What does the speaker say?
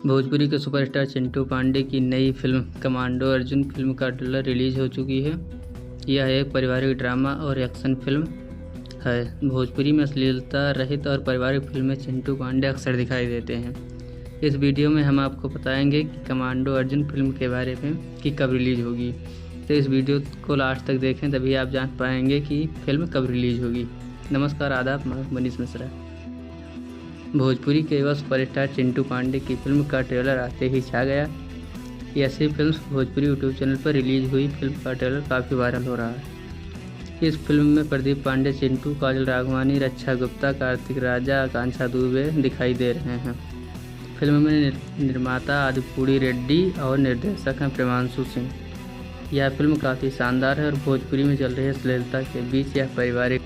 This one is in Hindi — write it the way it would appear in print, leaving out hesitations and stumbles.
भोजपुरी के सुपरस्टार चिंटू पांडे की नई फिल्म कमांडो अर्जुन फिल्म का ट्रेलर रिलीज हो चुकी है। यह एक पारिवारिक ड्रामा और एक्शन फिल्म है। भोजपुरी में अश्लीलता रहित और पारिवारिक फिल्में चिंटू पांडे अक्सर दिखाई देते हैं। इस वीडियो में हम आपको बताएंगे कि कमांडो अर्जुन फिल्म के बारे में कि कब रिलीज होगी। तो इस वीडियो को लास्ट तक देखें, तभी आप जान पाएंगे कि फिल्म कब रिलीज होगी। नमस्कार, आदाब, मैं मनीष मिश्रा। भोजपुरी के युवा सुपरस्टार चिंटू पांडे की फिल्म का ट्रेलर आते ही छा गया। ऐसी फिल्म भोजपुरी यूट्यूब चैनल पर रिलीज हुई फिल्म का ट्रेलर काफ़ी वायरल हो रहा है। इस फिल्म में प्रदीप पांडे, चिंटू, काजल राघवानी, रक्षा गुप्ता, कार्तिक राजा, आकांक्षा दुबे दिखाई दे रहे हैं। फिल्म में निर्माता आदिपुरुष रेड्डी और निर्देशक हैं प्रेमांशु सिंह। यह फिल्म काफ़ी शानदार है और भोजपुरी में चल रही अश्लीलता के बीच यह पारिवारिक